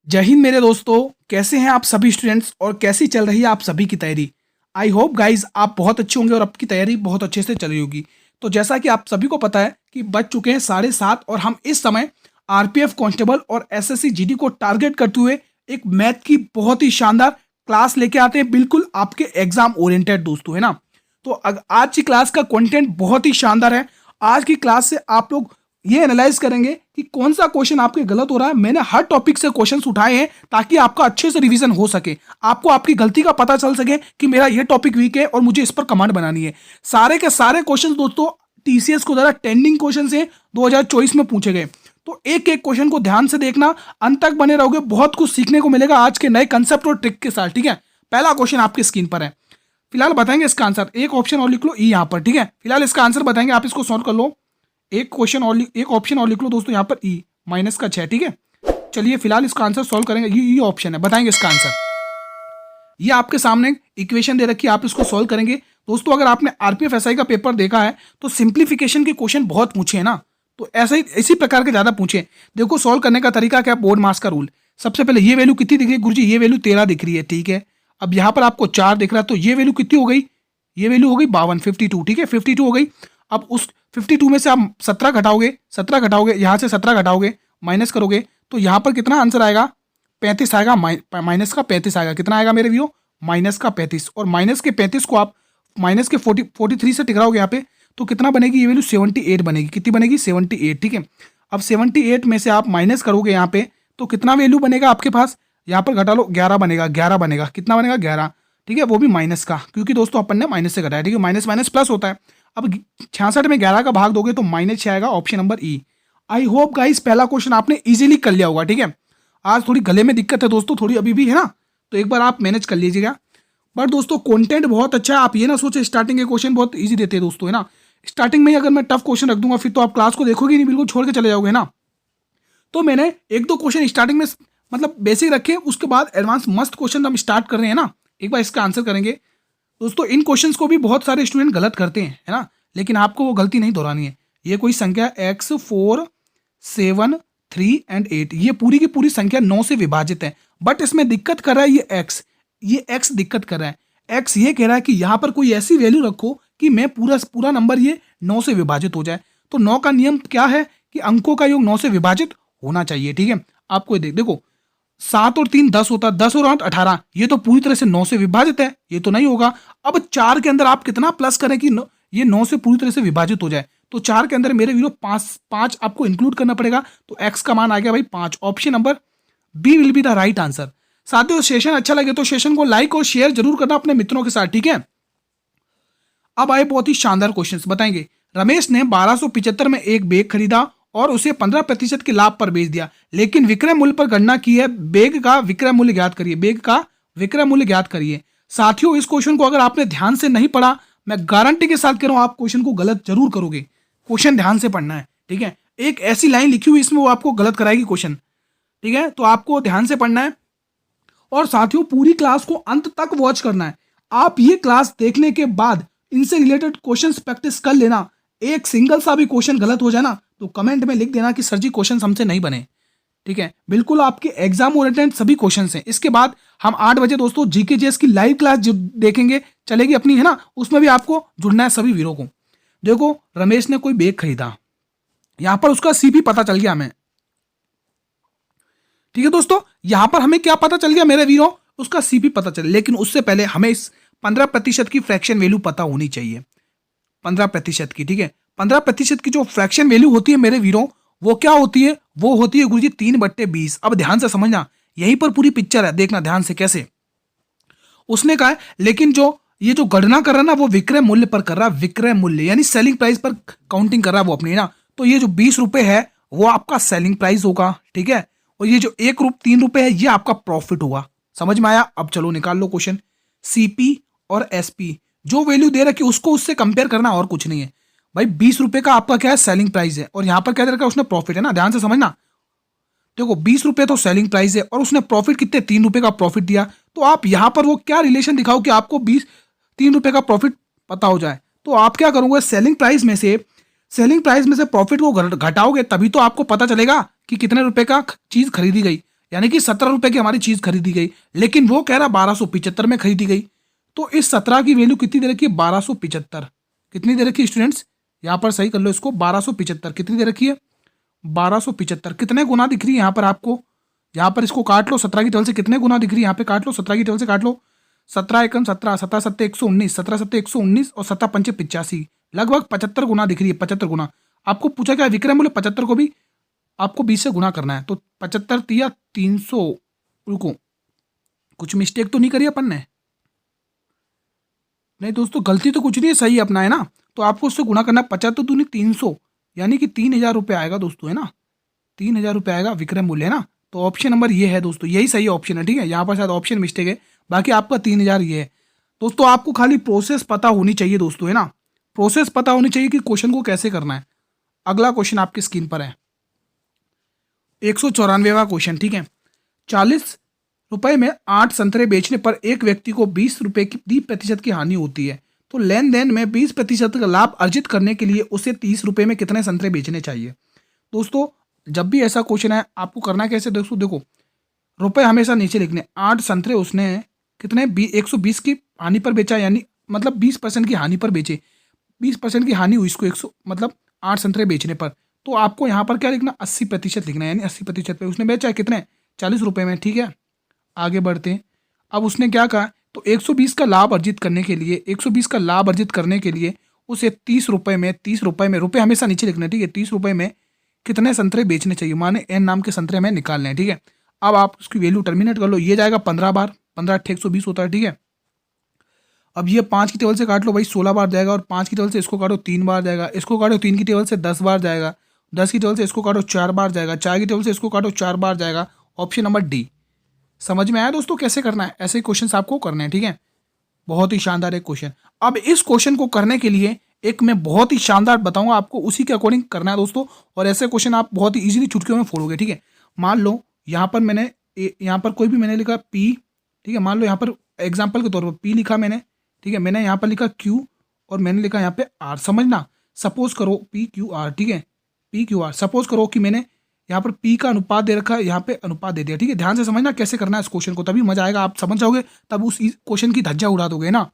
जय हिंद मेरे दोस्तों। कैसे हैं आप सभी स्टूडेंट्स और कैसी चल रही है आप सभी की तैयारी। आई होप गाइज आप बहुत अच्छे होंगे और आपकी तैयारी बहुत अच्छे से चल रही होगी। तो जैसा कि आप सभी को पता है कि बज चुके हैं 7:30 और हम इस समय आरपीएफ कांस्टेबल और एसएससी जीडी को टारगेट करते हुए एक मैथ की बहुत ही शानदार क्लास लेके आते हैं, बिल्कुल आपके एग्जाम ओरिएंटेड दोस्तों, है ना। तो आज की क्लास का कंटेंट बहुत ही शानदार है। आज की क्लास से आप लोग ये एनालाइज करेंगे कि कौन सा क्वेश्चन आपके गलत हो रहा है। मैंने हर टॉपिक से क्वेश्चंस उठाए हैं ताकि आपका अच्छे से रिवीजन हो सके, आपको आपकी गलती का पता चल सके कि मेरा ये टॉपिक वीक है और मुझे इस पर कमांड बनानी है। सारे के सारे क्वेश्चंस दोस्तों टीसीएस को द्वारा ट्रेंडिंग क्वेश्चन से 2024 में पूछे गए। तो एक एक क्वेश्चन को ध्यान से देखना, अंत तक बने रहोगे, बहुत कुछ सीखने को मिलेगा आज के नए कंसेप्ट और ट्रिक के साथ। ठीक है, पहला क्वेश्चन आपकी स्क्रीन पर है, फिलहाल बताएंगे इसका आंसर। एक ऑप्शन और लिख लो ई यहाँ पर। ठीक है, फिलहाल इसका आंसर बताएंगे, आप इसको सॉल्व कर लो। एक ऑप्शन और लिख लो दोस्तों यहाँ पर ई -6। ठीक है, चलिए फिलहाल इसका आंसर सॉल्व करेंगे। ये ऑप्शन है, बताएंगे इसका आंसर। ये आपके सामने इक्वेशन दे रखी है, आप इसको सॉल्व करेंगे। दोस्तों अगर आपने आरपीएफ एसआई का पेपर देखा है तो सिंप्लीफिकेशन के क्वेश्चन बहुत पूछे हैं ना, तो ऐसे ही इसी प्रकार के ज्यादा पूछे। देखो सॉल्व करने का तरीका क्या, बोर्ड मास का रूल। सबसे पहले ये वैल्यू कितनी दिख रही है गुरुजी, ये वैल्यू 13 दिख रही है। ठीक है, अब यहाँ पर आपको 4 दिख रहा है, तो ये वैल्यू कितनी हो गई, ये वैल्यू हो गई 52, 52। ठीक है, 52 हो गई। अब उस 52 में से आप 17 घटाओगे, यहाँ से 17 घटाओगे, माइनस करोगे, तो यहाँ पर कितना आंसर आएगा, 35 आएगा। माइनस का 35 आएगा, कितना आएगा मेरे व्यू, माइनस का 35। और माइनस के 35 को आप माइनस के 43 से टकराओगे यहाँ पे, तो कितना बनेगी, ये वैल्यू 78 बनेगी। कितनी बनेगी, 78। ठीक है, अब 78 में से आप माइनस करोगे यहाँ पे, तो कितना वैल्यू बनेगा आपके पास, यहाँ पर घटा लो, 11 बनेगा। 11 बनेगा, कितना बनेगा, 11। ठीक है, वो भी माइनस का, क्योंकि दोस्तों अपन ने माइनस से घटाया। ठीक है, माइनस माइनस प्लस होता है। अब 66 में 11 का भाग दोगे तो -6 आएगा, option number E. I hope guys पहला क्वेश्चन आपने इजीली कर लिया होगा। ठीक है, आज थोड़ी गले में दिक्कत है दोस्तों, थोड़ी अभी भी है ना, तो एक बार आप मैनेज कर लीजिएगा। बट दोस्तों कंटेंट बहुत अच्छा है, आप ये ना सोचे स्टार्टिंग के क्वेश्चन बहुत इजी देते हैं दोस्तों, है ना। स्टार्टिंग में ही अगर मैं टफ क्वेश्चन रख दूंगा फिर तो आप क्लास को देखोगे नहीं, बिल्कुल छोड़ के चले जाओगे ना। तो मैंने एक दो क्वेश्चन स्टार्टिंग में मतलब बेसिक रखे, उसके बाद एडवांस मस्त क्वेश्चन हम स्टार्ट कर रहे हैं ना। एक बार इसका आंसर करेंगे दोस्तों। इन क्वेश्चंस को भी बहुत सारे स्टूडेंट गलत करते हैं, है ना, लेकिन आपको वो गलती नहीं दोहरानी है। ये कोई संख्या x 4 7 3 एंड 8, ये पूरी की पूरी संख्या 9 से विभाजित है, बट इसमें दिक्कत कर रहा है ये x दिक्कत कर रहा है। x ये कह रहा है कि यहाँ पर कोई ऐसी वैल्यू रखो कि मैं पूरा नंबर ये 9 से विभाजित हो जाए। तो 9 का नियम क्या है कि अंकों का योग 9 से विभाजित होना चाहिए। ठीक है, आपको देखो 7 और 3 10 होता है, 10 और 8 18, ये तो पूरी तरह से 9 से विभाजित है, ये तो नहीं होगा। अब 4 के अंदर आप कितना प्लस करें कि ये 9 से पूरी तरह से विभाजित हो जाए, तो 4 के अंदर मेरे वीरो 5 आपको इंक्लूड करना पड़ेगा, तो x का मान आ गया भाई 5। Option number B will be the right answer. साथियों सेशन अच्छा लगे तो सेशन को लाइक और शेयर जरूर करना अपने मित्रों के साथ। ठीक है, अब आए बहुत ही शानदार क्वेश्चंस, बताएंगे। रमेश ने 1275 में एक बैग खरीदा और उसे 15% के लाभ पर बेच दिया, लेकिन विक्रय मूल्य पर गणना की है। बैग का विक्रय मूल्य ज्ञात करिए, बैग का विक्रय मूल्य ज्ञात करिए। साथियों इस क्वेश्चन को अगर आपने ध्यान से नहीं पढ़ा, मैं गारंटी के साथ कह रहा हूं आप क्वेश्चन को गलत जरूर करोगे। क्वेश्चन ध्यान से पढ़ना है। ठीक है, एक ऐसी लाइन लिखी हुई इसमें वो आपको गलत कराएगी क्वेश्चन। ठीक है, तो आपको ध्यान से पढ़ना है और साथियों पूरी क्लास को अंत तक वॉच करना है। आप ये क्लास देखने के बाद इनसे रिलेटेड क्वेश्चंस प्रैक्टिस कर लेना। एक सिंगल सा भी क्वेश्चन गलत हो जाए ना तो कमेंट में लिख देना कि सर जी क्वेश्चन हमसे नहीं बने। ठीक है, बिल्कुल आपके एग्जाम ओरिएंटेड सभी क्वेश्चंस हैं। इसके बाद हम 8 बजे दोस्तों जीके जेएस की लाइव क्लास जो देखेंगे चलेगी अपनी, है ना, उसमें भी आपको जुड़ना है सभी वीरों को। देखो रमेश ने कोई बैग खरीदा, यहां पर उसका सीपी पता चल गया हमें। ठीक है दोस्तों, यहां पर हमें क्या पता चल गया मेरे वीरों, उसका सीपी पता चल, लेकिन उससे पहले हमें इस 15% की फ्रैक्शन वैल्यू पता होनी चाहिए, 15% की। ठीक है, 15% की जो फ्रैक्शन वैल्यू होती है मेरे वीरों, वो क्या होती है, वो होती है गुरुजी 3/20। अब ध्यान से समझना, यहीं पर पूरी पिक्चर है, देखना ध्यान से कैसे उसने कहा है। लेकिन जो ये जो गणना कर रहा है ना वो विक्रय मूल्य पर कर रहा है, विक्रय मूल्य यानी सेलिंग प्राइस पर काउंटिंग कर रहा है वो अपनी ना। तो ये जो 20 रुपए है वो आपका सेलिंग प्राइस होगा। ठीक है, और ये जो 3 रुपए है ये आपका प्रॉफिट होगा। समझ में आया? अब चलो निकाल लो क्वेश्चन। सीपी और एसपी जो वैल्यू दे रखी है उसको उससे कंपेयर करना, और कुछ नहीं है भाई। 20 रुपए का आपका क्या है, सेलिंग प्राइस है, और यहां पर क्या दे रखा है उसने, प्रॉफिट है ना। ध्यान से समझना, देखो 20 रुपए तो सेलिंग प्राइस है और उसने प्रॉफिट कितने, 3 रुपए का प्रॉफिट दिया। तो आप यहां पर वो क्या रिलेशन दिखाओ कि आपको 3 रुपए का प्रॉफिट पता हो जाए। तो आप क्या करोगे, सेलिंग प्राइस में से प्रॉफिट को घटाओगे, तभी तो आपको पता चलेगा कि कितने रुपए का चीज खरीदी गई। यानी कि 17 रुपए की हमारी चीज खरीदी गई, लेकिन वो कह रहा 1275 में खरीदी गई। तो इस 17 की वैल्यू कितनी दे रखी है? 1275। कितनी दे रखी है स्टूडेंट्स? यहाँ पर सही कर लो इसको, 1275 कितनी दे रखी है? 1275 कितने गुना दिख रही है यहाँ पर आपको? यहाँ पर इसको काट लो, 17 की टेबल से कितने गुना दिख रही है यहाँ पे? काट लो, 17 की टेबल से काट लो। 17 एकम 17, 17 सत्ते 119, 17 सत्ते 119 और 17 पंचे 85, लगभग 75 गुना दिख रही है। 75 गुना आपको पूछा क्या विक्रम? बोले 75 को भी आपको 20 से गुना करना है। तो 75 तिया 300, रुको कुछ मिस्टेक तो नहीं करी अपन ने? नहीं दोस्तों, गलती तो कुछ नहीं है, सही अपना है ना। तो आपको उससे गुना करना है, 75 दूनी 300, यानी कि 3000 रुपये आएगा दोस्तों, है ना। 3000 रुपये आएगा विक्रम मूल्य, है ना। तो ऑप्शन नंबर ये है दोस्तों, यही सही ऑप्शन है, ठीक है। यहाँ पर शायद ऑप्शन मिस्टेक है, बाकी आपका 3000 ये है दोस्तों। आपको खाली प्रोसेस पता होनी चाहिए दोस्तों, है ना। प्रोसेस पता होनी चाहिए कि क्वेश्चन को कैसे करना है। अगला क्वेश्चन आपकी स्क्रीन पर है, 194वां क्वेश्चन, ठीक है। 40 रुपए में 8 संतरे बेचने पर एक व्यक्ति को 20 रुपए की 30% की हानि होती है। तो लेन देन में 20% का लाभ अर्जित करने के लिए उसे 30 रुपए में कितने संतरे बेचने चाहिए? दोस्तों जब भी ऐसा क्वेश्चन है आपको करना कैसे? दोस्तों देखो, रुपए हमेशा नीचे लिखने। 8 संतरे उसने कितने 120 की हानि पर बेचा, यानी मतलब 20% की हानि पर बेचे। 20% की हानि हुई इसको 100 मतलब 8 संतरे बेचने पर। तो आपको यहाँ पर क्या लिखना? 80% लिखना है, यानी 80% पे उसने बेचा है कितने? 40 रुपए में, ठीक है। आगे बढ़ते हैं। अब उसने क्या कहा? तो 120 का लाभ अर्जित करने के लिए, 120 का लाभ अर्जित करने के लिए उसे 30 रुपए में, 30 रुपए में, रुपए हमेशा नीचे लिखना है, ठीक है। 30 रुपए में कितने संतरे बेचने चाहिए? माने एन नाम के संतरे हमें निकालने हैं, ठीक है। अब आप उसकी वैल्यू टर्मिनेट कर लो, ये जाएगा 15 बार, 15 8 120 होता है, ठीक है। अब ये 5 की टेबल से काट लो भाई, 16 बार जाएगा, और 5 की टेबल से इसको काटो 3 बार जाएगा, इसको काटो 3 की टेबल से 10 बार जाएगा, 10 की टेबल से इसको काटो 4 बार जाएगा, 4 की टेबल से इसको काटो 4 बार जाएगा। Option number D. समझ में आया दोस्तों कैसे करना है? ऐसे क्वेश्चन आपको करने हैं, ठीक है। बहुत ही शानदार एक क्वेश्चन। अब इस क्वेश्चन को करने के लिए एक मैं बहुत ही शानदार बताऊंगा आपको, उसी के अकॉर्डिंग करना है दोस्तों। और ऐसे क्वेश्चन आप बहुत ही इजीली चुटकियों में फोड़ोगे, ठीक है। मान लो यहाँ पर मैंने यहाँ पर कोई भी मैंने लिखा पी, ठीक है। मान लो यहाँ पर एग्जाम्पल के तौर पर पी लिखा मैंने, ठीक है। मैंने यहाँ पर लिखा क्यू और मैंने लिखा यहाँ पे आर, समझना। सपोज करो पी क्यू आर, ठीक है, पी क्यू आर। सपोज करो कि मैंने यहाँ पर पी का अनुपात दे रखा है, यहाँ पे अनुपात दे दिया, ठीक है। ध्यान से समझना कैसे करना है इस क्वेश्चन को, तभी मजा आएगा। आप समझ जाओगे तब उस क्वेश्चन की धज्जा उड़ा दोगे ना।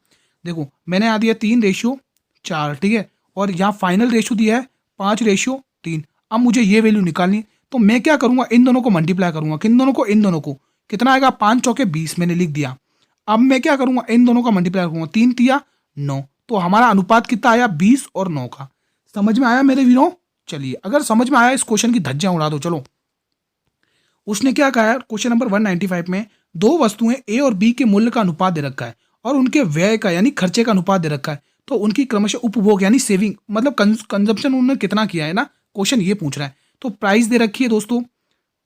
देखो मैंने यहाँ दिया 3:4, ठीक है, और यहाँ फाइनल रेशियो दिया है 5:3। अब मुझे ये वैल्यू निकालनी, तो मैं क्या करूंगा? इन दोनों को मल्टीप्लाई करूंगा। किन दोनों को? इन दोनों को। कितना आएगा? 5 चौके 20 मैंने लिख दिया। अब मैं क्या करूंगा? इन दोनों का मल्टीप्लाई करूंगा, 3 तिया 9। तो हमारा अनुपात कितना आया? 20 और 9 का। समझ में आया मेरे वीरों? चलिए, अगर समझ में आया इस क्वेश्चन की धज्जियां उड़ा दो। चलो, उसने क्या कहा है क्वेश्चन नंबर 195 में? दो वस्तुएं ए और बी के मूल्य का अनुपात दे रखा है और उनके व्यय का यानी खर्चे का अनुपात दे रखा है। तो उनकी क्रमशः उपभोग यानी सेविंग मतलब कंजप्शन उन्होंने कितना किया है ना, क्वेश्चन ये पूछ रहा है। तो प्राइस दे रखी है दोस्तों,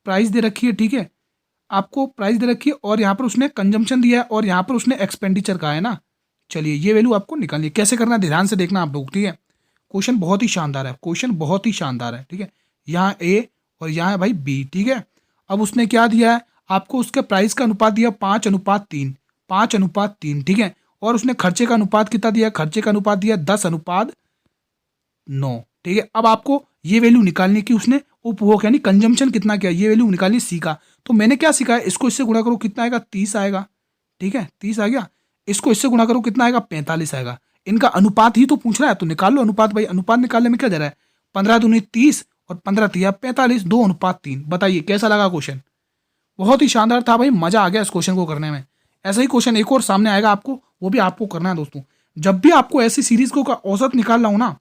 प्राइस दे रखी है, ठीक है। आपको प्राइस दे रखी है और यहाँ पर उसने कंजम्पशन दिया है और यहाँ पर उसने एक्सपेंडिचर कहा है ना। चलिए, ये वैल्यू आपको निकालनी है। कैसे करना है ध्यान से देखना आप लोग, ठीक है। क्वेश्चन बहुत ही शानदार है, क्वेश्चन बहुत ही शानदार है, ठीक है। यहाँ ए और यहाँ है भाई बी, ठीक है। अब उसने क्या दिया है आपको? उसके प्राइस का अनुपात दिया 5:3, 5:3, ठीक है। और उसने खर्चे का अनुपात कितना दिया? खर्चे का अनुपात दिया 10:9, ठीक है। अब आपको ये वैल्यू निकालनी कि उसने उपभोग यानी कंजम्पशन कितना किया, ये वैल्यू निकालनी सीखा। तो मैंने क्या सीखा है? इसको इससे गुणा करो, कितना आएगा? 30 आएगा, ठीक है, 30 आ गया। इसको इससे गुणा करो, कितना आएगा? 45 आएगा। इनका अनुपात ही तो पूछ रहा है, तो निकाल लो अनुपात भाई। अनुपात निकालने में क्या दे रहा है? 15 दूनी 30 और 15 तिया 45, 2:3। बताइए कैसा लगा क्वेश्चन? बहुत ही शानदार था भाई, मजा आ गया इस क्वेश्चन को करने में। ऐसा ही क्वेश्चन एक और सामने आएगा आपको, वो भी आपको करना है दोस्तों। जब भी आपको ऐसी सीरीज को का औसत निकालना हो ना,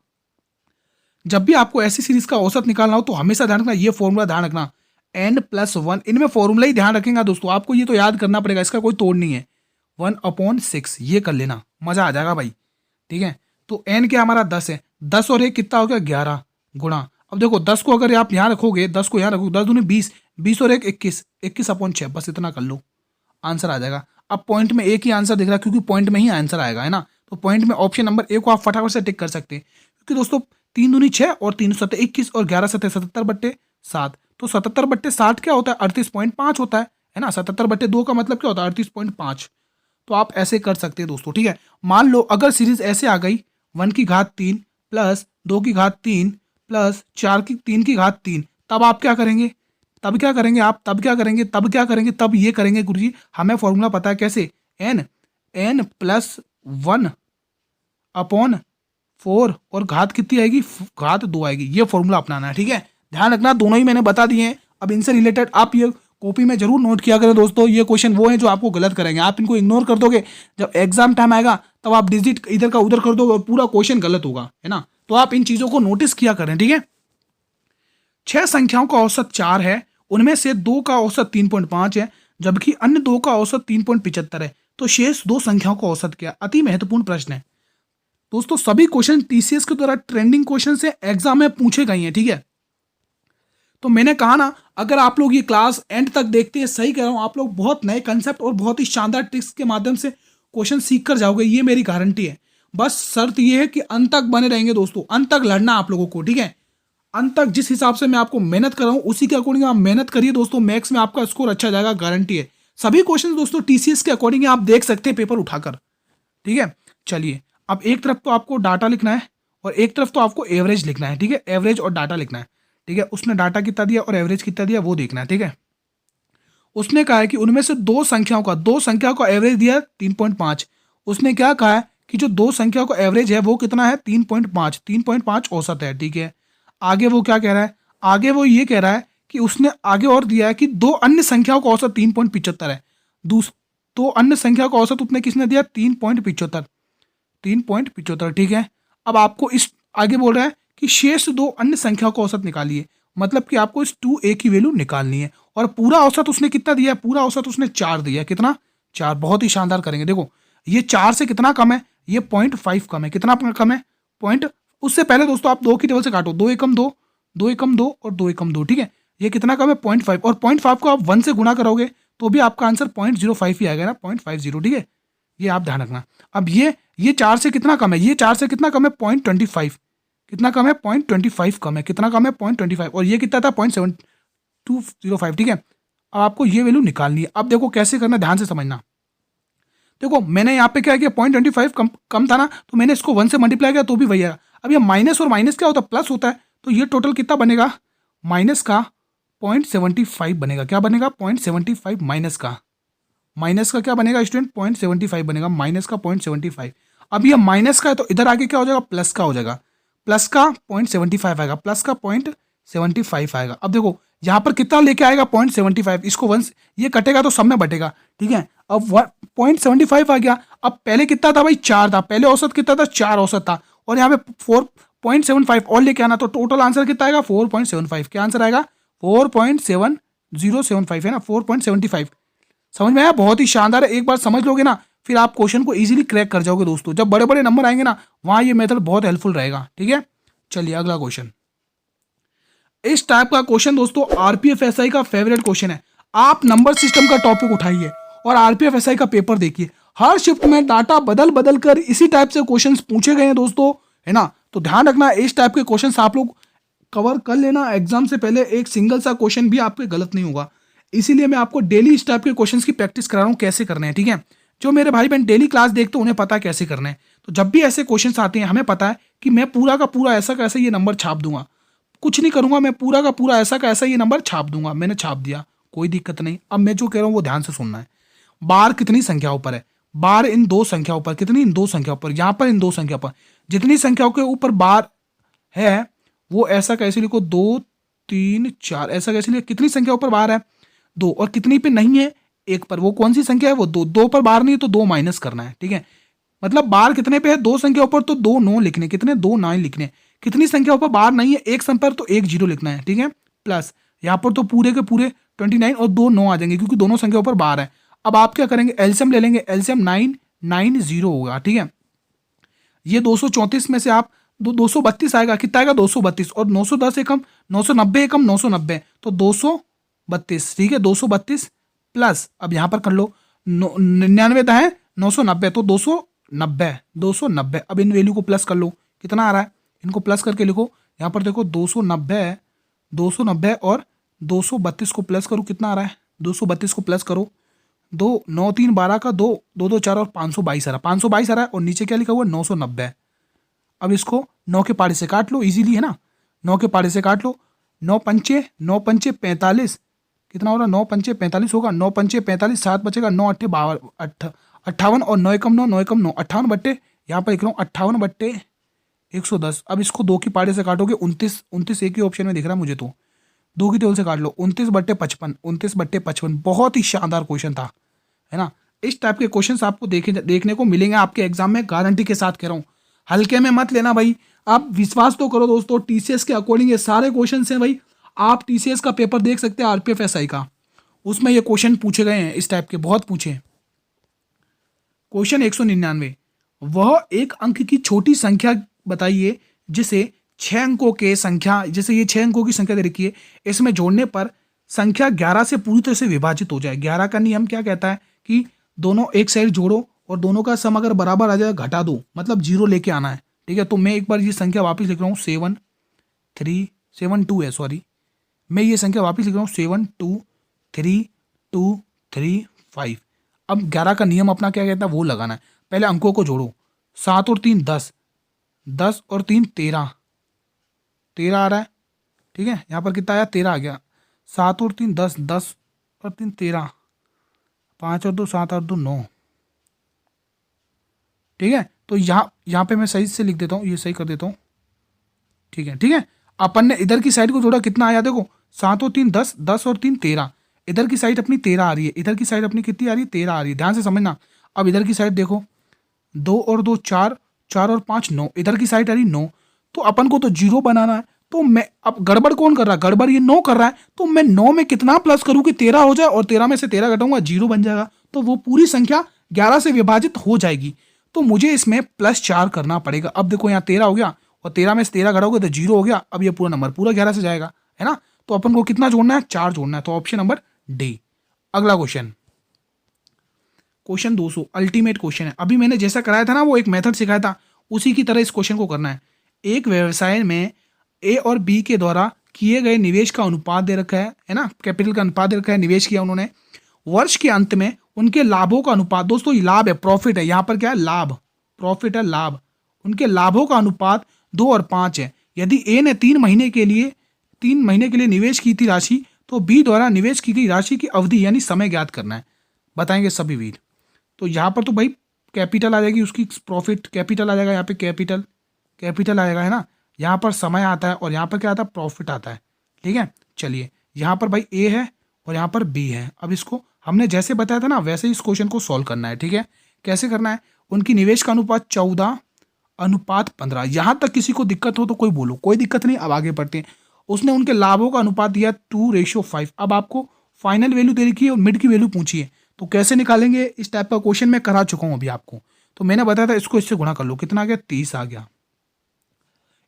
जब भी आपको ऐसी सीरीज का औसत निकालना हो तो हमेशा ध्यान रखना, ये फॉर्मूला ध्यान रखना, n+1। इनमें फॉर्मूला ही ध्यान रखेंगे दोस्तों, आपको ये तो याद करना पड़ेगा, इसका कोई तोड़ नहीं है। 1/6 ये कर लेना, मजा आ जाएगा भाई, ठीक है। तो n क्या हमारा 10 है, 10 और 1 कितना हो गया? 11 गुणा। अब देखो 10 को अगर आप यहाँ रखोगे, 10 को यहाँ रखोगे, 10 दूनी 20, 20 और 1 21, 21/6, बस इतना कर लो, आंसर आ जाएगा। अब पॉइंट में एक ही आंसर दिख रहा है क्योंकि पॉइंट में ही आंसर आएगा, है ना। तो पॉइंट में ऑप्शन नंबर ए को आप फटाफट से टिक कर सकते हैं, क्योंकि दोस्तों 3 दूनी 6 और 3 7 21 और 11 7 77/7। तो 77/60 क्या होता है? 38.5 होता है ना। 77/2 का मतलब क्या होता है? 38.5। तो आप ऐसे कर सकते हैं दोस्तों, ठीक है। मान लो अगर सीरीज ऐसे आ गई, 1 की घात 3 प्लस 2 की घात 3 प्लस 3 की घात 3, तब आप क्या करेंगे? तब क्या करेंगे आप, तब क्या करेंगे, तब क्या करेंगे, तब ये करेंगे गुरुजी, हमें फॉर्मूला पता है कैसे, n+1 अपॉन 4 और घात कितनी आएगी, घात 2 आएगी। ये फॉर्मूला अपनाना है, ठीक है। ध्यान रखना, दोनों ही मैंने बता दिए हैं। अब इनसे रिलेटेड आप ये कॉपी में जरूर नोट किया करें दोस्तों। ये क्वेश्चन वो है जो आपको गलत करेंगे, आप इनको इग्नोर कर दोगे, जब एग्जाम टाइम आएगा तब आप डिजिट इधर का उधर कर दोगे और पूरा क्वेश्चन गलत होगा, है ना। तो आप इन चीजों को नोटिस किया करें, ठीक है। 6 संख्याओं का औसत 4 है, उनमें से 2 का औसत 3.5 है, जबकि अन्य 2 का औसत 3.75 है, तो शेष 2 संख्याओं का औसत क्या। अति महत्वपूर्ण प्रश्न है दोस्तों। सभी क्वेश्चन टीसीएस के द्वारा ट्रेंडिंग क्वेश्चन से एग्जाम में पूछे गए हैं, ठीक है। तो मैंने कहा ना, अगर आप लोग ये क्लास एंड तक देखते हैं, सही कह रहा हूं, आप लोग बहुत नए कंसेप्ट और बहुत ही शानदार ट्रिक्स के माध्यम से क्वेश्चन सीख कर जाओगे, ये मेरी गारंटी है। बस शर्त ये है कि अंत तक बने रहेंगे दोस्तों, अंत तक लड़ना आप लोगों को, ठीक है। अंत तक जिस हिसाब से मैं आपको मेहनत कर रहा हूं उसी के अकॉर्डिंग आप मेहनत करिए दोस्तों, मैथ्स में आपका स्कोर अच्छा जाएगा, गारंटी है। सभी क्वेश्चन दोस्तों टीसीएस के अकॉर्डिंग आप देख सकते हैं पेपर उठाकर, ठीक है। चलिए, अब एक तरफ तो आपको डाटा लिखना है और एक तरफ तो आपको एवरेज लिखना है, ठीक है। एवरेज और डाटा लिखना है, ठीक है। उसने डाटा कितना दिया और एवरेज कितना दिया वो देखना है, ठीक है। उसने कहा है कि उनमें से दो संख्याओं का एवरेज दिया है 3.5। उसने क्या कहा है कि जो 2 संख्याओं का एवरेज है वो कितना है 3.5 औसत है, ठीक है। आगे वो क्या कह रहा है, आगे वो ये कह रहा है कि उसने आगे और दिया है कि 2 अन्य संख्याओं का औसत 3.75 है। 2 अन्य संख्याओं का औसत उसने किसने दिया 3.75, ठीक है। अब आपको इस आगे बोल रहा है कि शेष 2 अन्य संख्याओं का औसत निकालिए, मतलब कि आपको इस 2a की वैल्यू निकालनी है। और पूरा औसत उसने कितना दिया है, पूरा औसत उसने 4 दिया है। कितना, 4। बहुत ही शानदार करेंगे। देखो ये 4 से कितना कम है, ये 0.5 कम है। कितना कम है, पॉइंट। उससे पहले दोस्तों आप 2 की टेबल से काटो, 2 एकम 2, 2 एकम 2 और 2 एकम 2, ठीक है। ये कितना कम है 0.5, और 0.5 को आप 1 से गुणा करोगे तो भी आपका आंसर 0.05 ही आएगा ना, 0.50, ठीक है। ये आप ध्यान रखना। अब ये 4 से कितना कम है, ये 4 से कितना कम है 0.25, कितना कम है 0.25 कम है। कितना कम है 0.25, और ये कितना था 0.7205, ठीक है। अब आपको ये वैल्यू निकालनी है। अब देखो कैसे करना, ध्यान से समझना। देखो मैंने यहाँ पे क्या किया, 0.25 कम था ना, तो मैंने इसको 1 से मल्टीप्लाई किया तो भी वही आएगा। अब ये माइनस और माइनस क्या होता है, प्लस होता है, तो ये टोटल कितना बनेगा, माइनस का 0.75 बनेगा। क्या बनेगा 0.75, माइनस का क्या बनेगा स्टूडेंट 0.75 बनेगा, माइनस का 0.75। अब ये माइनस का है तो इधर आगे क्या हो जाएगा, प्लस का हो जाएगा, प्लस का 0.75 आएगा, प्लस का 0.75 आएगा। अब देखो यहाँ पर कितना लेके आएगा 0.75, इसको 1 ये कटेगा तो सब में बटेगा, ठीक है। अब 0.75 आ गया। अब पहले कितना था भाई, 4 था, पहले औसत कितना था 4 औसत था, और यहाँ पे 4.75 और लेके आना, तो टोटल आंसर कितना आएगा 4.75। क्या आंसर आएगा 4.7075 है ना, 4.75। समझ में आया, बहुत ही शानदार है। एक बार समझ लोगे ना फिर आप क्वेश्चन को इजीली क्रैक कर जाओगे दोस्तों। जब बड़े बड़े नंबर आएंगे ना वहां ये मेथड बहुत हेल्पफुल रहेगा, ठीक है। चलिए अगला क्वेश्चन। इस टाइप का क्वेश्चन दोस्तों आरपीएफ एसआई का फेवरेट क्वेश्चन है। आप नंबर सिस्टम का टॉपिक उठाइए और आरपीएफ एसआई का पेपर देखिए। हर शिफ्ट में डाटा बदल बदल कर इसी टाइप से क्वेश्चन पूछे गए हैं दोस्तों, है ना। तो ध्यान रखना, इस टाइप के क्वेश्चन आप लोग कवर कर लेना। एग्जाम से पहले एक सिंगल सा क्वेश्चन भी आपके गलत नहीं होगा। इसीलिए मैं आपको डेली इस टाइप के क्वेश्चंस की प्रैक्टिस करा रहा हूँ, कैसे करने हैं, ठीक है। जो मेरे भाई बहन डेली क्लास देखते हैं उन्हें पता है कैसे करना है। तो जब भी ऐसे क्वेश्चंस आते हैं हमें पता है कि मैं पूरा का पूरा ऐसा का ऐसा ये नंबर छाप दूंगा, कुछ नहीं करूंगा, मैं पूरा का पूरा ऐसा का ऐसा ये नंबर छाप दूंगा। मैंने छाप दिया, कोई दिक्कत नहीं। अब मैं जो कह रहा हूँ वो ध्यान से सुनना है। बार कितनी संख्याओं पर है, बार इन 2 संख्याओं पर, कितनी, इन 2 संख्याओं पर, यहाँ पर इन 2 संख्या पर। जितनी संख्याओं के ऊपर बार है वो ऐसा कैसे लिखो, 2 3 4 ऐसा कैसे लिखो। कितनी संख्या ऊपर बार है 2, और कितनी पे नहीं है 1 पर, वो कौन सी संख्या है वो 2। 2 पर बार नहीं है तो 2 माइनस करना है, ठीक है। मतलब बार कितने पे है, 2 संख्या ऊपर तो 2 9 लिखने, कितने 2 9 लिखने। कितनी संख्या ऊपर बार नहीं है 1 पर तो 1 0 लिखना है, ठीक है। प्लस यहाँ पर तो पूरे के पूरे 29 और 2 9 आ जाएंगे क्योंकि दोनों संख्या ऊपर बार है। अब आप क्या करेंगे, एलसीएम ले लेंगे, एलसीएम 9 9 0 होगा, ठीक है। ये 234 में से आप 232 आएगा, कितना आएगा 232, और 910 एकम 990 एकम 990 तो 232, ठीक है। 232 प्लस, अब यहाँ पर कर लो 99 था है 990 तो 290। अब इन वैल्यू को प्लस कर लो, कितना आ रहा है, इनको प्लस करके लिखो। यहाँ पर देखो 290 और 232 को प्लस करो, कितना आ रहा है 232 को प्लस करो, 2 9 3 12 का 2 2 2 4 और 522 आ रहा है, 522 आ रहा है, और नीचे क्या लिखा हुआ 990। अब इसको 9 के पाड़े से काट लो, इजीली है ना, 9 के पाड़े से काट लो। 9 पंचे 45, कितना हो रहा है, 9 पंचे 45 होगा, 9 पंचे 45, 7 बचेगा, 9 अट्ठे 58 और 9 एकम 9, 9 एकम 9, 58 बट्टे, यहाँ पर लिख रहा हूँ 58 बट्टे 110। अब इसको 2 की पार्टी से काटोगे 29, 29 एक ही ऑप्शन में दिख रहा है मुझे, तो 2 की टेबल से काट लो, 29 बट्टे 55, 29 बट्टे 55। बहुत ही शानदार क्वेश्चन था, है ना। इस टाइप के क्वेश्चंस आपको देखने को मिलेंगे आपके एग्जाम में, गारंटी के साथ कह रहा हूँ। हल्के में मत लेना भाई, आप विश्वास तो करो दोस्तों, टीसीएस के अकॉर्डिंग ये सारे क्वेश्चन हैं भाई। आप टीसीएस का पेपर देख सकते हैं, आरपीएफ एसआई का, उसमें ये क्वेश्चन पूछे गए हैं इस टाइप के, बहुत पूछे। क्वेश्चन 199, वह एक अंक की छोटी संख्या बताइए जिसे 6 अंकों के संख्या, जैसे ये 6 अंकों की संख्या दे रखी है, इसमें जोड़ने पर संख्या 11 से पूरी तरह से विभाजित हो जाए। 11 का नियम क्या कहता है कि दोनों एक साइड जोड़ो और दोनों का सम अगर बराबर आ जाए घटा दो, मतलब 0 लेके आना है, ठीक है। तो मैं एक बार ये संख्या वापस लिख रहा हूँ, 7 2 है, सॉरी, मैं ये संख्या वापस लिख रहा हूँ 7 2 3 2 3 5। अब 11 का नियम अपना क्या कहता है वो लगाना है। पहले अंकों को जोड़ो, 7 और 3 10, 10 और 3 13, 13 आ रहा है, ठीक है। यहाँ पर कितना आया, 13 आ गया। 7 और 3 10, 10 और 3 13, 5 और 2 7 और 2 9, ठीक है। तो यहाँ पे मैं सही से लिख देता हूँ, ये सही कर देता हूँ, ठीक है, ठीक है। अपन ने इधर की साइड को जोड़ा, कितना आया देखो, 7 और 3 10, 10 और 3 13, इधर की साइड अपनी 13 आ रही है, इधर की साइड अपनी कितनी आ रही है, 13 आ रही है, ध्यान से समझना। अब इधर की साइड देखो, 2 और 2 4, 4 और 5 9, इधर की साइड आ रही 9, तो अपन को तो 0 बनाना है। तो मैं अब गड़बड़ कौन कर रहा है, गड़बड़ ये 9 कर रहा है, तो मैं 9 में कितना प्लस करूँ कि 13 हो जाए, और 13 में से 13 घटाऊंगा 0 बन जाएगा, तो वो पूरी संख्या 11 से विभाजित हो जाएगी। तो मुझे इसमें +4 करना पड़ेगा। अब देखो यहाँ 13 हो गया, और 13 में से 13 घटाओगे तो 0 हो गया। अब ये पूरा नंबर पूरा 11 से जाएगा, है ना। तो अपन को कितना जोड़ना है, 4 जोड़ना है, तो ऑप्शन नंबर डी। अगला क्वेश्चन, क्वेश्चन 200, अल्टीमेट क्वेश्चन है। अभी मैंने जैसा कराया था ना, वो एक मेथड सिखाया था, उसी की तरह इस क्वेश्चन को करना है। एक व्यवसाय में ए और बी के द्वारा किए गए निवेश का अनुपात दे रखा है ना, कैपिटल का अनुपात दे रखा है, निवेश किया उन्होंने। वर्ष के अंत में उनके लाभों का अनुपात, दोस्तों ये लाभ है, प्रॉफिट है, यहाँ पर क्या है, लाभ, प्रॉफिट है, लाभ। उनके लाभों का अनुपात 2 और 5 है। यदि ए ने 3 महीने के लिए निवेश की थी राशि, तो बी द्वारा निवेश की गई राशि की अवधि यानी समय ज्ञात करना है, बताएंगे सभी वीर। तो यहाँ पर तो भाई कैपिटल आ जाएगी उसकी, प्रॉफिट कैपिटल आ जाएगा, यहाँ पे कैपिटल आएगा, है ना। यहाँ पर समय आता है और यहाँ पर क्या आता है, प्रॉफिट आता है, ठीक है। चलिए यहाँ पर भाई ए है और यहाँ पर बी है। अब इसको हमने जैसे बताया था ना, वैसे ही इस क्वेश्चन को सॉल्व करना है, ठीक है। कैसे करना है, उनकी निवेश का अनुपात 14:15। यहाँ तक किसी को दिक्कत हो तो कोई बोलो, कोई दिक्कत नहीं। अब आगे बढ़ते हैं। उसने उनके लाभों का अनुपात दिया 2:5। अब आपको फाइनल वैल्यू दे रखी है और मिड की वैल्यू पूछी है, तो कैसे निकालेंगे, इस टाइप का क्वेश्चन मैं करा चुका हूँ अभी आपको। तो मैंने बताया था इसको इससे गुणा कर लो, कितना आ गया, 30 आ गया।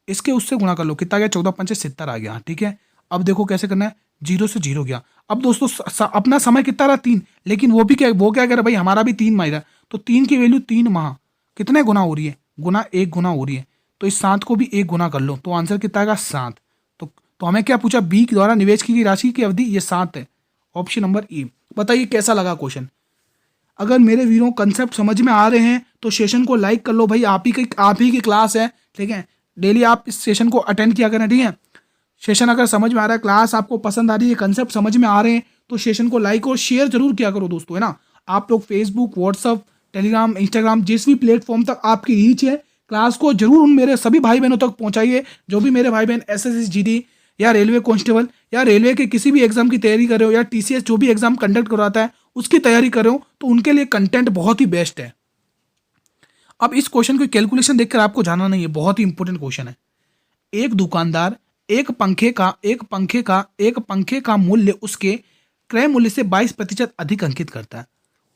इसके उससे गुणा कर लो, कितना आ गया, 14 पंचे 70 आ गया, ठीक है। अब देखो कैसे करना है, 0 से 0 गया। अब दोस्तों अपना समय कितना रहा, 3, लेकिन वो क्या कह रहा है भाई, हमारा भी 3 माह रहा, तो 3 की वैल्यू 3 माह कितने गुना हो रही है, गुना 1 गुना हो रही है। तो इस 7 को भी 1 गुना कर लो, तो आंसर कितना आएगा, 7। तो हमें क्या पूछा, बी द्वारा निवेश की गई राशि की अवधि, ये 7 है, ऑप्शन नंबर ई। बताइए कैसा लगा क्वेश्चन। अगर मेरे वीरों कंसेप्ट समझ में आ रहे हैं तो सेशन को लाइक कर लो भाई, आप ही की क्लास है, ठीक है। डेली आप इस सेशन को अटेंड किया करें, ठीक है। सेशन अगर समझ में आ रहा है, क्लास आपको पसंद आ रही है, कंसेप्ट समझ में आ रहे हैं, तो सेशन को लाइक और शेयर जरूर किया करो दोस्तों, है ना। आप लोग फेसबुक, व्हाट्सअप, टेलीग्राम, इंस्टाग्राम, जिस भी प्लेटफॉर्म तक आपकी रीच है, क्लास को जरूर उन मेरे सभी भाई बहनों तक पहुंचाइए, जो भी मेरे भाई बहन एसएससी जीडी या रेलवे कांस्टेबल या रेलवे के किसी भी एग्जाम की तैयारी कर रहे हो, या टीसीएस जो भी एग्जाम कंडक्ट करवाता है उसकी तैयारी कर रहे हो, तो उनके लिए कंटेंट बहुत ही बेस्ट है। अब इस क्वेश्चन की कैलकुलेशन देखकर आपको जानना नहीं है, बहुत ही इंपॉर्टेंट क्वेश्चन है। एक दुकानदार एक पंखे का मूल्य उसके क्रय मूल्य से 22% अधिक अंकित करता है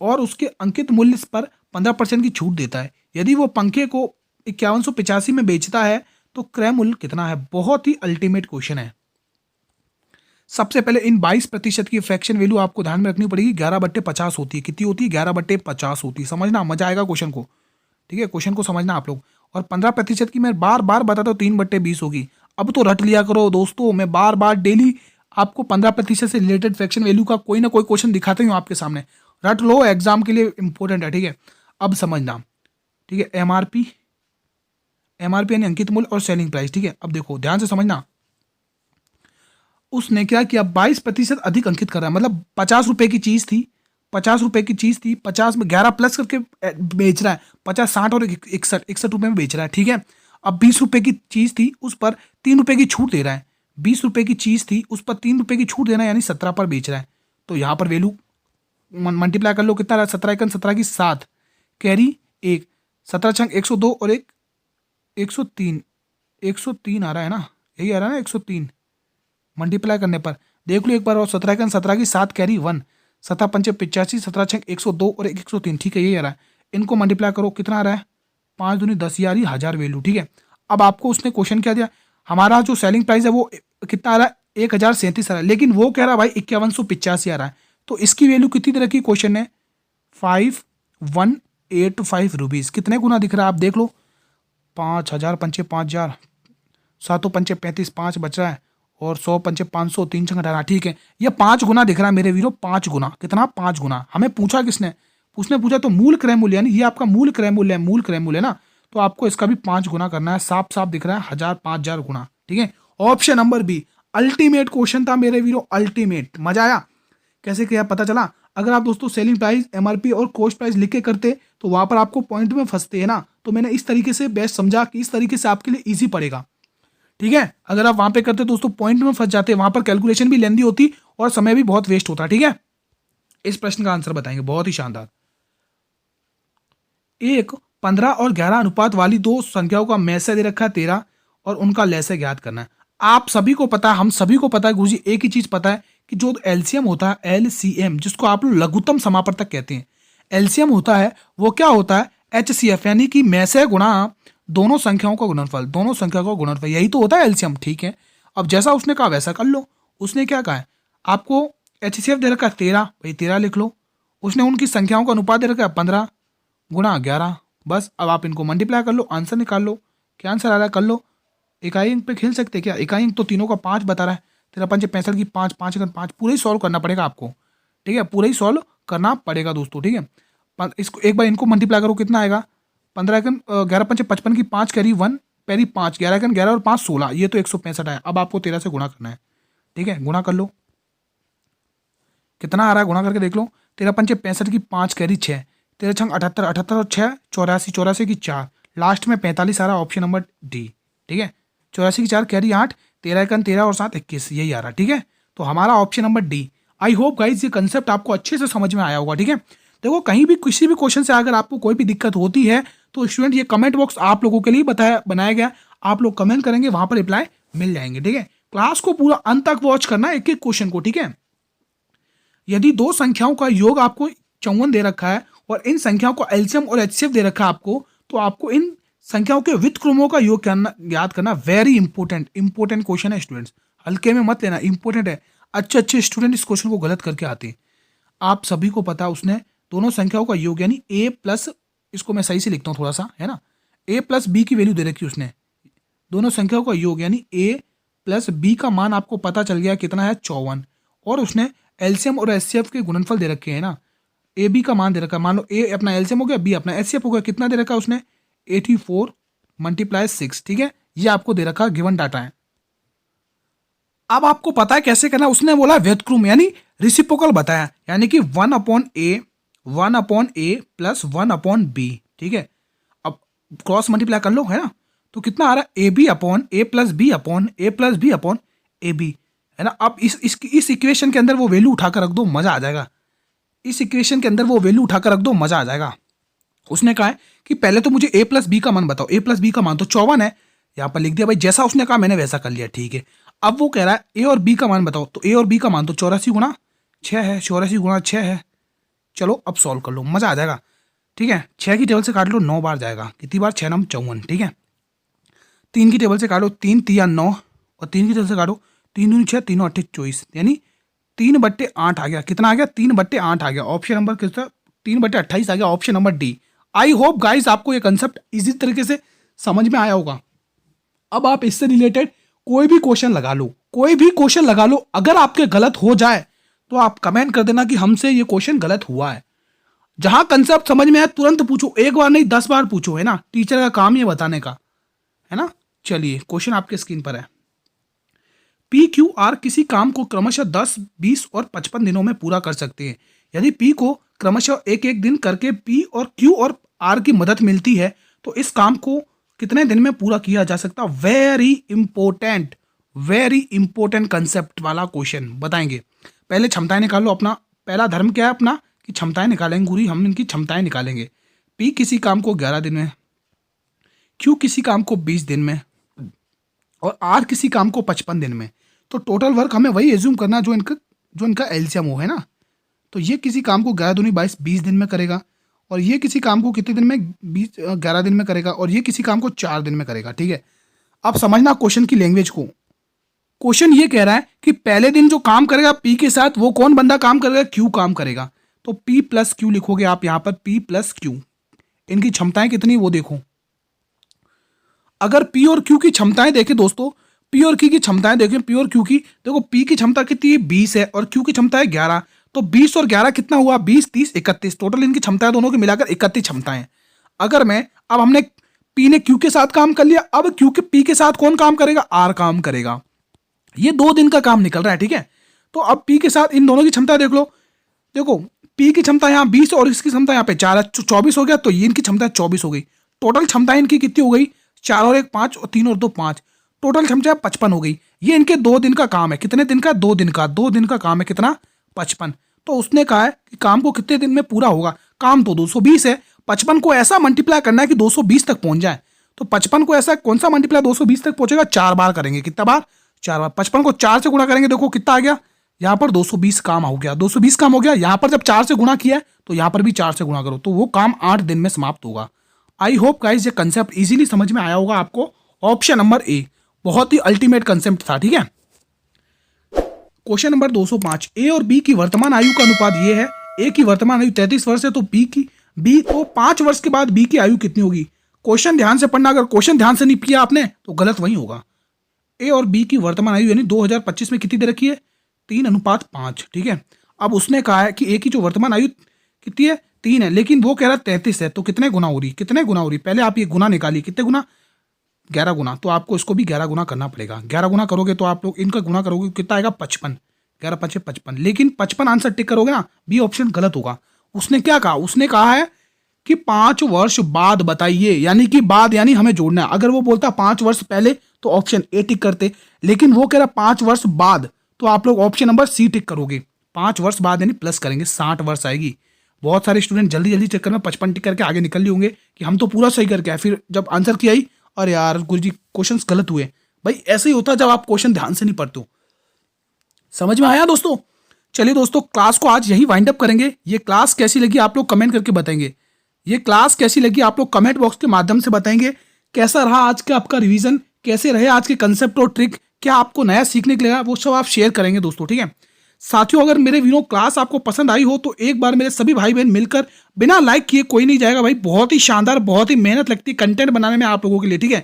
और उसके अंकित मूल्य पर 15% की छूट देता है। यदि वो पंखे को 5185 में बेचता है तो क्रय मूल्य कितना है। बहुत ही अल्टीमेट क्वेश्चन है। सबसे पहले इन 22% की फ्रैक्शन वैल्यू आपको ध्यान में रखनी पड़ेगी, 11/50 होती है। कितनी होती है, 11/50 होती है। समझना, मजा आएगा क्वेश्चन को, ठीक है। क्वेश्चन को समझना आप लोग। और 15% की मैं बार बार बताता हूँ, 3/20 होगी। अब तो रट लिया करो दोस्तों, मैं बार बार डेली आपको 15% से रिलेटेड फ्रैक्शन वैल्यू का कोई ना कोई क्वेश्चन दिखाते हूँ आपके सामने। रट लो, एग्जाम के लिए इंपॉर्टेंट है, ठीक है। अब समझना, ठीक है। एमआरपी यानी अंकित मूल्य और सेलिंग प्राइस, ठीक है। अब देखो ध्यान से समझना, उसने क्या किया, 22% अधिक अंकित कर रहा है। मतलब 50 रुपए की चीज थी, 50 रुपए की चीज थी, 50 में 11 प्लस करके बेच रहा है। 50, 60 और 61 रुपए में बेच रहा है। ठीक है, अब 20 रुपए की चीज थी, उस पर 3 रुपए की छूट दे रहा है। 20 रुपए की चीज थी, उस पर 3 रुपए की छूट देना है, यानी 17 पर बेच रहा है। तो यहाँ पर वैल्यू मल्टीप्लाई कर लो, कितना रहा, 17 की 7, कैरी 1, 17 छंग 102 और 103, 103 आ रहा है ना, यही आ रहा है ना 103 मल्टीप्लाई करने पर। देख लो एक बार और, 17 की 7 कैरी 1, 17 पंचे 85, 17 छंग 102 और 103, ठीक है यही आ रहा है। इनको मल्टीप्लाई करो, कितना आ रहा है, 5 दूनी 10, ये आ रही है 1000 वैल्यू। ठीक है, अब आपको उसने क्वेश्चन क्या दिया, हमारा जो सेलिंग प्राइस है वो कितना आ रहा है, 1037 आ रहा है, लेकिन वो कह रहा है भाई 5185 आ रहा है। तो इसकी वैल्यू कितनी दे रखी क्वेश्चन ने, 5185 रुपीज़। कितने गुना दिख रहा है आप देख लो, 5000 पंचे 5000, 7 पंचे 35, 5 बच रहा है, और 100 पंचे 500, 3 छंग 18। ठीक है, ये 5 गुना दिख रहा है मेरे वीरो, 5 गुना। कितना, 5 गुना। हमें पूछा किसने, उसने पूछा तो मूल क्रय मूल्य, यानी ये आपका मूल क्रय मूल्य है, मूल क्रय मूल्य ना, तो आपको इसका भी 5 गुना करना है। साफ साफ दिख रहा है 1000, 5000 गुना। ठीक है, option number B ultimate question था मेरे वीरो, अल्टीमेट। मजा आया, कैसे किया पता चला। अगर आप दोस्तों सेलिंग प्राइस, एमआरपी और कॉस्ट प्राइस लिख के करते तो वहां पर आपको पॉइंट में फंसते हैं ना, तो मैंने इस तरीके से बेस्ट समझा कि इस तरीके से आपके लिए इजी पड़ेगा। ठीक है, अगर आप वहां पे करते दोस्तों पॉइंट में फंस जाते, वहां पर कैलकुलेशन भी लेंदी होती और समय भी बहुत वेस्ट होता। ठीक है, इस प्रश्न का आंसर बताएंगे, बहुत ही शानदार। एक 15 और 11 अनुपात वाली दो संख्याओं का मैसे दे रखा है 13 और उनका लैसे ज्ञात करना है। आप सभी को पता है, हम सभी को पता है गुरुजी, एक ही चीज पता है कि जो एलसीएम होता है, एलसीएम जिसको आप लोग लघुत्तम समापवर्तक कहते हैं, एलसीएम होता है वो क्या होता है, एचसीएफ, यानी कि मैसे गुणा दोनों संख्याओं का गुणनफल, दोनों संख्या का गुणनफल, यही तो होता है एलसीएम। ठीक है, अब जैसा उसने कहा वैसा कर लो। उसने क्या कहा है, आपको एचसीएफ दे रखा है 13, भाई 13 लिख लो। उसने उनकी संख्याओं का अनुपात दे रखा है 15 गुणा 11, बस। अब आप इनको मल्टीप्लाई कर लो, आंसर निकाल लो। क्या आंसर आ रहा है, कर लो। इकाई अंक पे खेल सकते हैं क्या, इकाई अंक तो तीनों का 5 बता रहा है, 13 पंचे 65 की 5, 5 अगर 5, पूरा ही सॉल्व करना पड़ेगा आपको। ठीक है, पूरा ही सॉल्व करना पड़ेगा दोस्तों। ठीक है, इसको एक बार इनको मल्टीप्लाई करो, कितना आएगा, 15 एकन 11 पंचे 55 की 5 कैरी 1, पैरी 5, 11 एकन 11 और 5 16, ये तो 165 है। अब आपको 13 से गुणा करना है। ठीक है, गुणा कर लो, कितना आ रहा है, गुणा करके देख लो। 13 पंचे 65 की 5 कैरी 6, 13 छंग 78, 78 और 6 84, 84 की 4, लास्ट में 45 आ रहा है, ऑप्शन नंबर डी। ठीक है, 84 की 4 कैरी 8, 13 एकन 13 और 7 21, यही आ रहा है। ठीक है, तो हमारा option number D. I hope guys ये कंसेप्ट आपको अच्छे से समझ में आया होगा। ठीक है, देखो कहीं भी किसी भी क्वेश्चन से अगर आपको कोई भी दिक्कत होती है तो स्टूडेंट ये कमेंट बॉक्स आप लोगों के लिए बनाया गया, आप लोग कमेंट करेंगे, वहां पर रिप्लाई मिल जाएंगे। ठीक है, क्लास को पूरा अंत तक वॉच करना एक एक क्वेश्चन को। ठीक है, यदि दो संख्याओं का योग आपको 54 दे रखा है और इन संख्याओं को एलसीएम और एचसीएफ दे रखा है आपको, तो आपको इन संख्याओं के व्युत्क्रमों का योग याद करना वेरी इंपॉर्टेंट क्वेश्चन है स्टूडेंट्स, हल्के में मत लेना, इंपॉर्टेंट है। अच्छे स्टूडेंट इस क्वेश्चन को गलत करके आते हैं। आप सभी को पता उसने दोनों संख्याओं का योग यानी a प्लस, इसको मैं सही से लिखता हूँ थोड़ा सा, है ना, a प्लस बी की वैल्यू दे रखी उसने, दोनों संख्याओं का योग यानी a प्लस बी का मान आपको पता चल गया कितना है, 54, और उसने एलसीएम और एचसीएफ के गुणनफल दे रखे हैं ना, ए बी का मान दे रखा है, मान लो ए अपना एलसीएम हो गया, बी अपना एचसीएफ हो गया, कितना दे रखा है उसने, 84 मल्टीप्लाई 6। ठीक है, ये आपको दे रखा गिवन डाटा है। अब आपको पता है कैसे करना, उसने बोला व्युत्क्रम यानी रिसिप्रोकल बताया, यानी कि 1/a प्लस 1/b। ठीक है, अब क्रॉस मल्टीप्लाई कर लो, है ना, तो कितना आ रहा है, A B upon A plus B upon A plus B upon A B, है ना। अब इस इक्वेशन के अंदर वो वैल्यू उठाकर रख दो, मजा आ जाएगा। इस इक्वेशन के अंदर वो वैल्यू उठाकर रख दो, मजा आ जाएगा। उसने कहा है कि पहले तो मुझे a प्लस बी का मान बताओ, a प्लस बी का मान तो 54 है, यहाँ पर लिख दिया भाई, जैसा उसने कहा मैंने वैसा कर लिया। ठीक है, अब वो कह रहा है a और b का मान बताओ, तो a और b का मान तो 84 गुणा 6 है, 84 गुणा 6 है। चलो अब सॉल्व कर लो, मजा आ जाएगा। ठीक है, 6 की टेबल से काट लो, 9 बार जाएगा, कितनी बार, 6 9 54। ठीक है, 3 की टेबल से काटो, 3 3 9, और 3 की टेबल से काटो, 3 दूनी 6, 3 8 24, यानी 3/8 आ गया। कितना आ गया, 3/8 आ गया। ऑप्शन नंबर कितना, 3/28 आ गया, option number D. I hope guys आपको ये कंसेप्ट इजी तरीके से समझ में आया होगा। अब आप इससे रिलेटेड कोई भी क्वेश्चन लगा लो, कोई भी क्वेश्चन लगा लो, अगर आपके गलत हो जाए तो आप कमेंट कर देना कि हमसे ये क्वेश्चन गलत हुआ है। जहां कंसेप्ट समझ में आए तुरंत पूछो, एक बार नहीं 10 बार पूछो, है ना, टीचर का काम ये बताने का, है ना। चलिए क्वेश्चन आपके स्क्रीन पर है, पी क्यू आर किसी काम को क्रमशः 10, 20 और 55 दिनों में पूरा कर सकते हैं। यदि पी को क्रमशः एक एक दिन करके पी और क्यू और आर की मदद मिलती है तो इस काम को कितने दिन में पूरा किया जा सकता? वेरी इंपॉर्टेंट कंसेप्ट वाला क्वेश्चन बताएंगे। पहले क्षमताएं निकाल लो अपना। पहला धर्म क्या है अपना कि क्षमताएं निकालेंगे पूरी, हम इनकी क्षमताएं निकालेंगे। पी किसी काम को 11 दिन में, क्यू किसी काम को 20 दिन में और आर किसी काम को 55 दिन में। तो टोटल वर्क हमें वही एज्यूम करना जो इनका एलसीएम हो, है ना। तो ये किसी काम को 11 दूनी 22 20 दिन में करेगा और ये किसी काम को कितने दिन में 11 दिन में करेगा और ये किसी काम को 4 दिन में करेगा। ठीक है, अब समझना क्वेश्चन की लैंग्वेज को। क्वेश्चन ये कह रहा है कि पहले दिन जो काम करेगा पी के साथ वो कौन बंदा काम करेगा? क्यू काम करेगा। तो पी प्लस क्यू लिखोगे आप यहाँ पर, पी प्लस क्यू। इनकी क्षमताएं कितनी वो देखो। अगर पी और क्यू की क्षमताएं देखें दोस्तों, पी और क्यू की क्षमताएं देखें, पी और क्यू की, देखो पी की क्षमता कितनी है 20 है और क्यू की क्षमता है 11। तो 20 और 11 कितना हुआ? 20, 30, 31। टोटल इनकी क्षमताएं दोनों की मिलाकर 31 क्षमताएं। अगर अब हमने पी ने क्यू के साथ काम कर लिया, अब क्यू के पी के साथ कौन काम करेगा? आर काम करेगा। ये 2 दिन का काम निकल रहा है। ठीक है, तो अब पी के साथ इन दोनों की क्षमता देख लो। देखो पी की क्षमता यहाँ 20 और इसकी क्षमता यहाँ पे 4 है, 24 हो गया। तो ये इनकी क्षमता 24 हो गई। टोटल क्षमता इनकी कितनी हो गई? 4 और 1 5 और 3 और 2 5। टोटल क्षमता 55 हो गई। ये इनके 2 दिन का काम है। कितने दिन का? 2 दिन का। 2 दिन का काम है कितना? 55। तो उसने कहा है कि काम को कितने दिन में पूरा होगा? काम तो 220 है, 55 को ऐसा मल्टीप्लाई करना है कि 220 तक पहुंच जाए। तो 55 को ऐसा कौन सा मल्टीप्लाई 220 तक पहुंचेगा? 4 बार करेंगे। कितना बार? 4 बार। 55 को 4 से गुणा करेंगे, देखो कितना आ गया यहाँ पर? 220 काम हो गया। 220 काम हो गया। यहाँ पर जब 4 से गुणा किया है तो यहाँ पर भी 4 से गुणा करो, तो वो काम 8 दिन में समाप्त होगा। आई होप गाइस ये कंसेप्ट इजीली समझ में आया होगा आपको। ऑप्शन नंबर ए बहुत ही अल्टीमेट कंसेप्ट था। ठीक है, क्वेश्चन नंबर 205। ए और बी की वर्तमान आयु का अनुपात ये है। ए की वर्तमान आयु 33 वर्ष है, तो बी तो 5 वर्ष के बाद बी की आयु कितनी होगी? क्वेश्चन ध्यान से पढ़ना। अगर क्वेश्चन ध्यान से नहीं किया आपने तो गलत वही होगा। ए और बी की वर्तमान आयु यानी 2025 में कितनी दे रखी है? 3:5। ठीक है, अब उसने कहा है कि ए की जो वर्तमान आयु कितनी है? 3 है, लेकिन वो कह रहा है 33 है। तो कितने गुना हो रही? पहले आप ये गुना निकालिए। कितने गुना? 11 गुना। तो आपको इसको भी 11 गुना करना पड़ेगा। 11 गुना करोगे तो आप लोग इनका गुना करोगे कितना आएगा? 55। 11 5 55। लेकिन 55 आंसर टिक करोगे ना, बी ऑप्शन गलत होगा। उसने क्या कहा? उसने कहा है कि 5 वर्ष बाद बताइए, यानी कि बाद यानी हमें जोड़ना है। अगर वो बोलता 5 वर्ष पहले तो ऑप्शन ए टिक करते, लेकिन वो कह रहा 5 वर्ष बाद, तो आप लोग ऑप्शन नंबर सी टिक करोगे। 5 वर्ष बाद यानी प्लस करेंगे, 60 वर्ष आएगी। बहुत सारे स्टूडेंट जल्दी जल्दी चक्कर में 55 टिक करके आगे निकल लिए होंगे कि हम तो पूरा सही करके आए, फिर जब आंसर की आई अरे यार गुरुजी क्वेश्चंस गलत हुए। भाई ऐसे ही होता है जब आप क्वेश्चन ध्यान से नहीं पढ़ते हो। समझ में आया दोस्तों? चलिए दोस्तों, क्लास को आज यही वाइंड अप करेंगे। ये क्लास कैसी लगी आप लोग कमेंट करके बताएंगे। ये क्लास कैसी लगी आप लोग कमेंट बॉक्स के माध्यम से बताएंगे। कैसा रहा आज का आपका रिवीजन, कैसे रहे आज के कंसेप्ट और ट्रिक, क्या आपको नया सीखने के लिए वो सब आप शेयर करेंगे दोस्तों। ठीक है साथियों, अगर मेरे वीडियो क्लास आपको पसंद आई हो तो एक बार मेरे सभी भाई बहन मिलकर बिना लाइक किए कोई नहीं जाएगा भाई। बहुत ही शानदार, बहुत ही मेहनत लगती है कंटेंट बनाने में आप लोगों के लिए। ठीक है,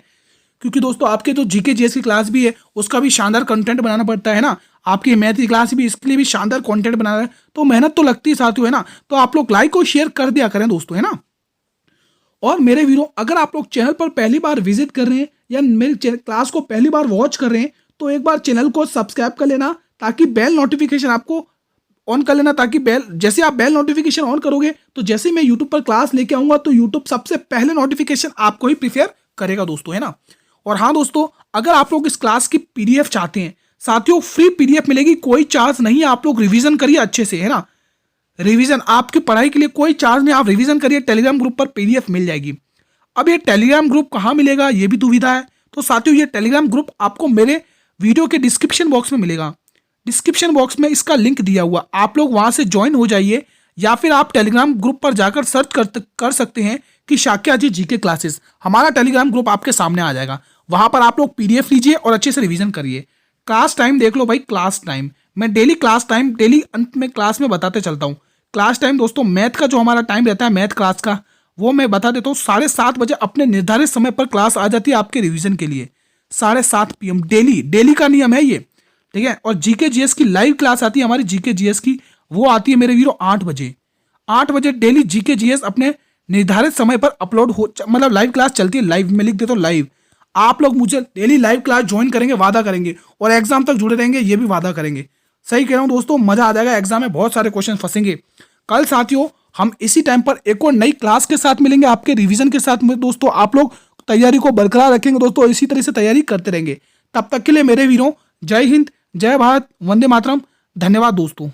क्योंकि दोस्तों आपके जो जीके जीएस की क्लास भी है उसका भी शानदार कंटेंट बनाना पड़ता है ना। आपकी मैथ की क्लास भी, इसके लिए भी शानदार कंटेंट बनाना है, तो मेहनत तो लगती है साथियों, है ना। तो आप लोग लाइक और शेयर कर दिया करें दोस्तों, है ना। और मेरे वीडियो अगर आप लोग चैनल पर पहली बार विजिट कर रहे हैं या मेरे क्लास को पहली बार वॉच कर रहे हैं तो एक बार चैनल को सब्सक्राइब कर लेना, ताकि बेल नोटिफिकेशन आपको ऑन कर लेना, ताकि जैसे आप बेल नोटिफिकेशन ऑन करोगे तो जैसे मैं यूट्यूब पर क्लास लेके आऊंगा तो यूट्यूब सबसे पहले नोटिफिकेशन आपको ही प्रीफेयर करेगा दोस्तों, है ना। और हाँ दोस्तों, अगर आप लोग इस क्लास की पीडीएफ चाहते हैं साथियों, फ्री पीडीएफ मिलेगी, कोई चार्ज नहीं। आप लोग रिवीजन करिए अच्छे से, है ना। रिवीजन आपकी पढ़ाई के लिए कोई चार्ज नहीं, आप रिवीजन करिए। टेलीग्राम ग्रुप पर पीडीएफ मिल जाएगी। अब ये टेलीग्राम ग्रुप कहाँ मिलेगा ये भी दुविधा है। तो साथियों ये टेलीग्राम ग्रुप आपको मेरे वीडियो के डिस्क्रिप्शन बॉक्स में मिलेगा। डिस्क्रिप्शन बॉक्स में इसका लिंक दिया हुआ, आप लोग वहां से ज्वाइन हो जाइए, या फिर आप टेलीग्राम ग्रुप पर जाकर सर्च कर सकते हैं कि शाक्या जी जीके क्लासेस। हमारा टेलीग्राम ग्रुप आपके सामने आ जाएगा। वहां पर आप लोग पीडीएफ लीजिए और अच्छे से रिवीजन करिए। क्लास टाइम देख लो भाई, क्लास टाइम मैं डेली क्लास टाइम डेली अंत में क्लास में बताते चलता हूँ। क्लास टाइम दोस्तों मैथ का जो हमारा टाइम रहता है मैथ क्लास का, वो मैं बता देता हूँ। 7:30 बजे अपने निर्धारित समय पर क्लास आ जाती है आपके रिवीजन के लिए। 7:30 PM डेली का नियम है ये, ठीक है। और जीके जीएस की लाइव क्लास आती है हमारी, जीके जीएस की वो आती है मेरे वीडियो 8 बजे। 8 बजे डेली जीके जीएस अपने निर्धारित समय पर अपलोड हो, मतलब लाइव क्लास चलती है। लाइव में लिख देता हूँ लाइव आप लोग मुझे डेली लाइव क्लास ज्वाइन करेंगे, वादा करेंगे, और एग्जाम तक जुड़े रहेंगे, ये भी वादा करेंगे। सही कह रहा हूँ दोस्तों, मजा आ जाएगा। एग्जाम में बहुत सारे क्वेश्चन फंसेंगे। कल साथियों हम इसी टाइम पर एक और नई क्लास के साथ मिलेंगे, आपके रिवीजन के साथ में। दोस्तों आप लोग तैयारी को बरकरार रखेंगे दोस्तों, इसी तरह से तैयारी करते रहेंगे। तब तक के लिए मेरे वीरों, जय हिंद, जय भारत, वंदे मातरम। धन्यवाद दोस्तों।